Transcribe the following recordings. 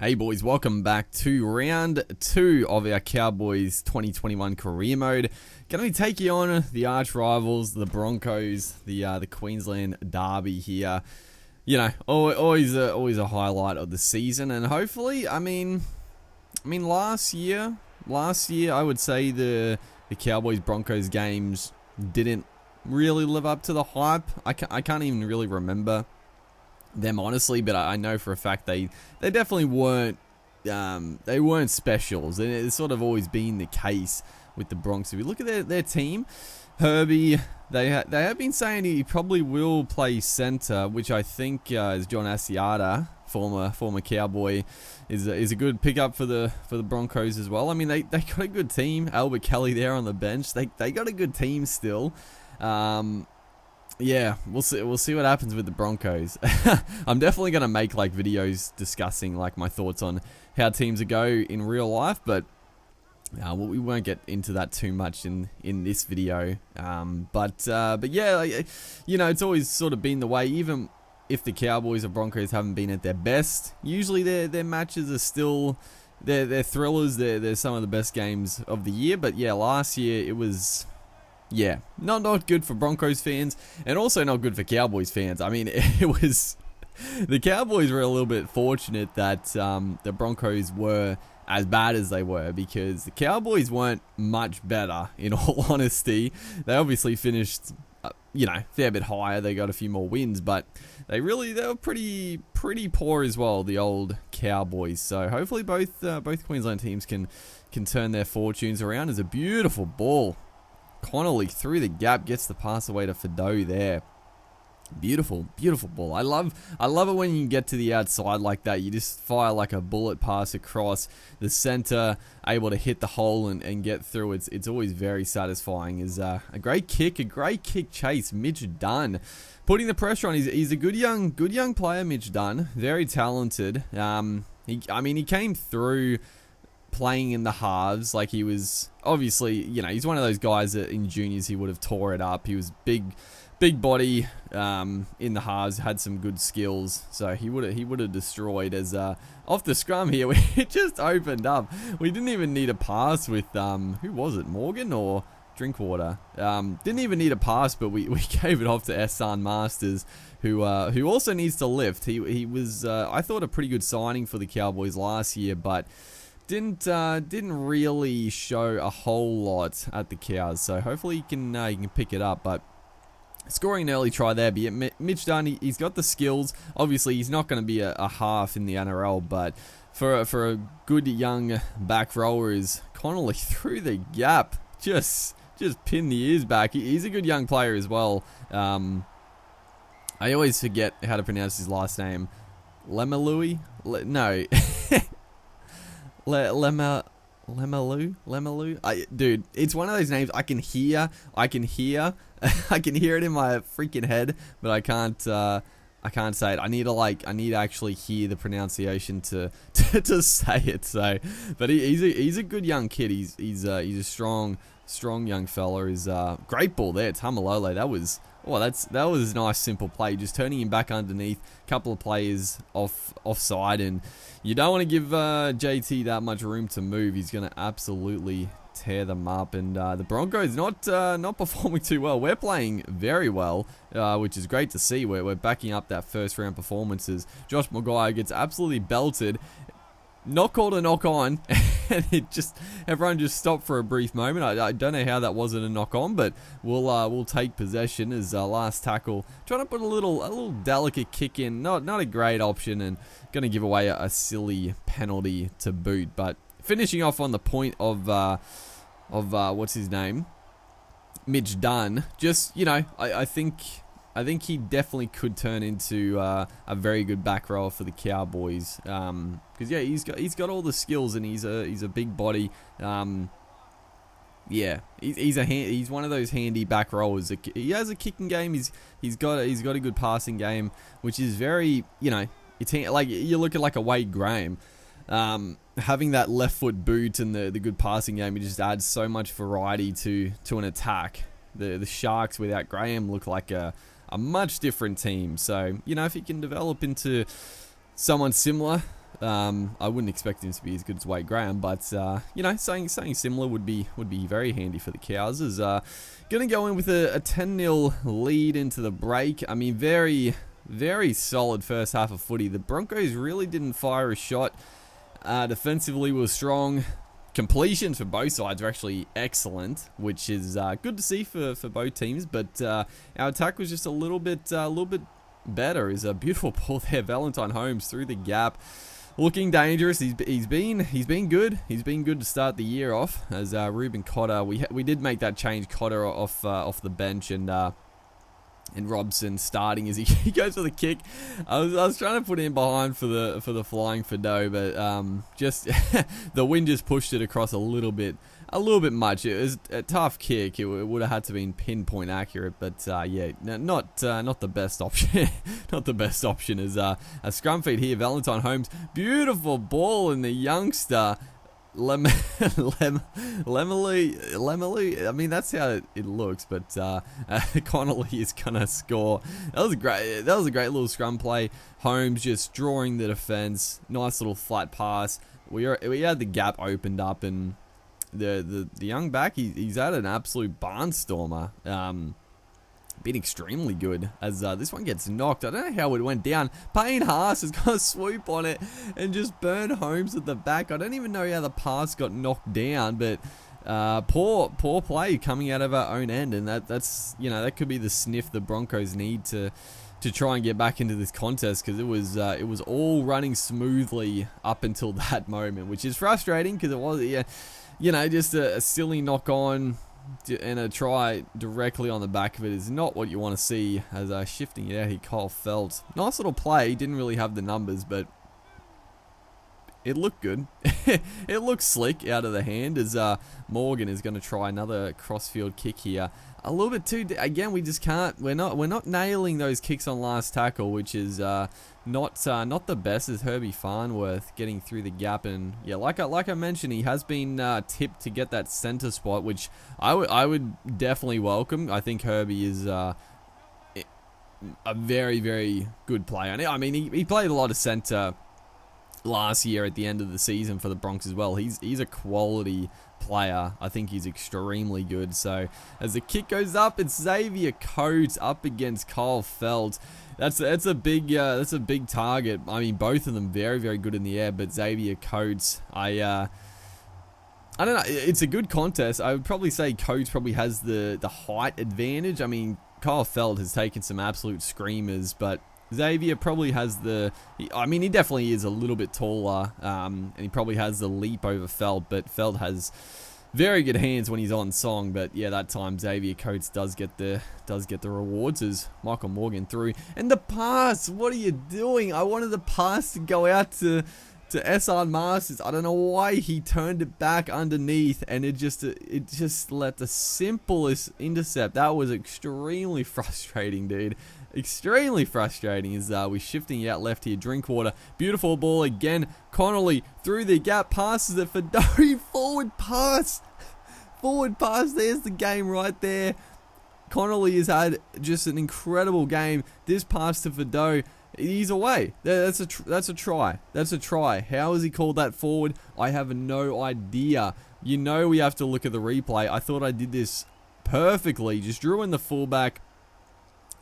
Hey boys, welcome back to round 2 of our Cowboys 2021 career mode. Going to be taking on the arch rivals, the Broncos, the Queensland Derby here. You know, always a highlight of the season, and hopefully, I mean last year I would say the Cowboys Broncos games didn't really live up to the hype. I can't even really remember them honestly, but I know for a fact they definitely weren't specials, and it's sort of always been the case with the Broncos. If you look at their team, Herbie, they have been saying he probably will play center, which I think is John Asiata, former Cowboy, is a good pickup for the Broncos as well. I mean they got a good team. Albert Kelly there on the bench. They got a good team still. Yeah, we'll see what happens with the Broncos. I'm definitely going to make like videos discussing like my thoughts on how teams go in real life, but we won't get into that too much in this video. But yeah, you know, it's always sort of been the way. Even if the Cowboys or Broncos haven't been at their best, usually their matches are still they're thrillers. They're some of the best games of the year. But yeah, last year it was, yeah, not good for Broncos fans, and also not good for Cowboys fans. I mean, it was, the Cowboys were a little bit fortunate that the Broncos were as bad as they were, because the Cowboys weren't much better, in all honesty. They obviously finished, you know, a fair bit higher. They got a few more wins, but they were pretty poor as well, the old Cowboys. So hopefully both Queensland teams can turn their fortunes around. It's a beautiful ball. Connolly through the gap, gets the pass away to Fido there. Beautiful ball. I love it when you get to the outside like that. You just fire like a bullet pass across the center, able to hit the hole and get through. It's always very satisfying. Is a great kick chase. Mitch Dunn putting the pressure on. He's a good young player. Mitch Dunn, very talented. He came through playing in the halves. Like, he was obviously, you know, he's one of those guys that in juniors he would have tore it up. He was big body in the halves, had some good skills, so he would have destroyed. As off the scrum here, it just opened up. We didn't even need a pass with who was it, Morgan or Drinkwater? Didn't even need a pass, but we gave it off to Ehsan Masters, who also needs to lift. He was I thought a pretty good signing for the Cowboys last year, but didn't really show a whole lot at the Cows. So hopefully he can pick it up. But scoring an early try there. But yeah, Mitch Dunn, he's got the skills. Obviously, he's not going to be a half in the NRL, but for a good young back rower is Connolly through the gap. Just pin the ears back. He's a good young player as well. I always forget how to pronounce his last name. Lemalui? No. Lemalu? Dude, it's one of those names I can hear I can hear it in my freaking head, but I can't say it. I need to actually hear the pronunciation to say it. So, but he's a good young kid. He's a strong young fella. Is great ball there. Tamalolo. That was a nice simple play. Just turning him back underneath, couple of players offside, and you don't want to give JT that much room to move. He's going to absolutely tear them up. And the Broncos not performing too well. We're playing very well, which is great to see. We're backing up that first round performances. Josh Maguire gets absolutely belted. Not called a knock on, and everyone just stopped for a brief moment. I don't know how that wasn't a knock on, but we'll take possession as last tackle, trying to put a little delicate kick in. Not a great option, and going to give away a silly penalty to boot. But finishing off on the point of what's his name, Mitch Dunn. Just, you know, I think he definitely could turn into a very good back rower for the Cowboys. Because yeah, he's got all the skills, and he's a big body. Yeah, he's one of those handy back rowers. He has a kicking game. He's got a good passing game, which is very, you know, it's like you look at like a Wade Graham. Having that left foot boot and the good passing game, it just adds so much variety to an attack. The Sharks without Graham look like a much different team. So, you know, if he can develop into someone similar, I wouldn't expect him to be as good as Wade Graham, but you know, something similar would be very handy for the Cows. Is gonna go in with a 10-0 lead into the break. I mean, very solid first half of footy. The Broncos really didn't fire a shot. Defensively was strong. Completions for both sides are actually excellent, which is good to see for both teams. But our attack was just a little bit better. Is a beautiful ball there. Valentine Holmes through the gap, looking dangerous. He's been good. He's been good to start the year off. As Ruben Cotter, we did make that change. Cotter off the bench, and Robson starting as he goes for the kick. I was trying to put him behind for the flying Fido, but just the wind just pushed it across a little bit much. It was a tough kick. It would have had to been pinpoint accurate, but yeah, not the best option. Not the best option. Is a scrum feed here. Valentine Holmes, beautiful ball, and the youngster Lemley. I mean, that's how it looks, but Connolly is gonna score. That was a great little scrum play. Holmes just drawing the defense. Nice little flat pass. We had the gap opened up, and the young back, he's had an absolute barnstormer. Been extremely good as this one gets knocked. I don't know how it went down. Payne Haas has got a swoop on it and just burned Holmes at the back. I don't even know how the pass got knocked down, but poor play coming out of our own end, and that's that could be the sniff the Broncos need to try and get back into this contest, because it was all running smoothly up until that moment, which is frustrating because it was just a silly knock on. And a try directly on the back of it is not what you want to see. As shifting it out here, Kyle Felt. Nice little play. Didn't really have the numbers, but it looked good. It looked slick out of the hand, as Morgan is going to try another crossfield kick here. A little bit too. Again, we just can't. We're not nailing those kicks on last tackle, which is not the best. As Herbie Farnworth getting through the gap, and yeah, like I mentioned, he has been tipped to get that center spot, which I would definitely welcome. I think Herbie is a very, very good player. I mean, he played a lot of center last year at the end of the season for the Bronx as well. He's a quality player. I think he's extremely good. So as the kick goes up, it's Xavier Coates up against Kyle Felt. That's a big target. I mean, both of them very, very good in the air, but Xavier Coates, I don't know. It's a good contest. I would probably say Coates probably has the height advantage. I mean, Kyle Felt has taken some absolute screamers, but Xavier probably has he definitely is a little bit taller, and he probably has the leap over Felt, but Felt has very good hands when he's on song. But yeah, that time Xavier Coates does get the rewards as Michael Morgan through. And the pass, what are you doing? I wanted the pass to go out to SR Masters. I don't know why he turned it back underneath, and it just let the simplest intercept. That was extremely frustrating, dude. Extremely frustrating. As we're shifting out left here. Drinkwater, beautiful ball again. Connolly through the gap, passes it for Dory. Forward pass. There's the game right there. Connolly has had just an incredible game. This pass to Fido, he's away. That's a try. How has he called that forward? I have no idea. We have to look at the replay. I thought I did this perfectly. Just drew in the fullback.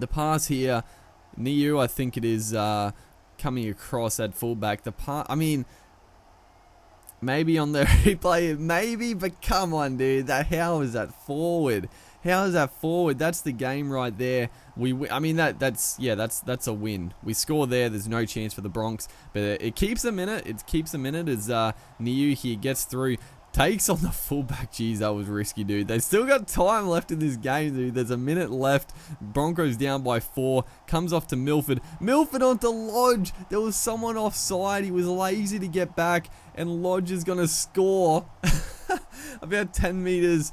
The pass here, Niu, I think it is, coming across at fullback. The pass, I mean, maybe on the replay, maybe, but come on, dude. How is that forward? That's the game right there. That's a win. We score there. There's no chance for the Bronx, but it keeps them in it. As Niu here gets through. Takes on the fullback. Jeez, that was risky, dude. They still got time left in this game, dude. There's a minute left. Broncos down by 4. Comes off to Milford. Milford onto Lodge. There was someone offside. He was lazy to get back, and Lodge is going to score. About 10 meters.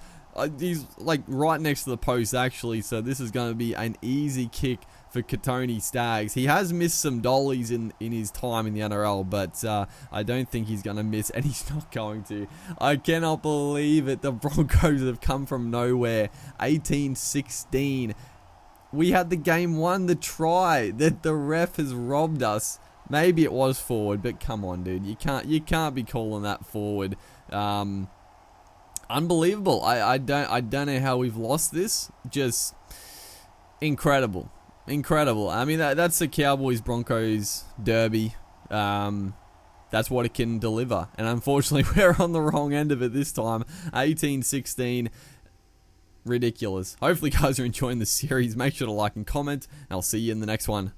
He's like right next to the post, actually. So this is going to be an easy kick for Katoni Staggs. He has missed some dollies in his time in the NRL, but I don't think he's going to miss, and he's not going to. I cannot believe it. The Broncos have come from nowhere. 18-16. We had the game won, the try that the ref has robbed us. Maybe it was forward, but come on, dude. You can't be calling that forward. Unbelievable. I don't know how we've lost this. Just incredible. I mean, that's the Cowboys Broncos derby. That's what it can deliver. And unfortunately, we're on the wrong end of it this time. 18-16. Ridiculous. Hopefully, guys are enjoying the series. Make sure to like and comment. And I'll see you in the next one.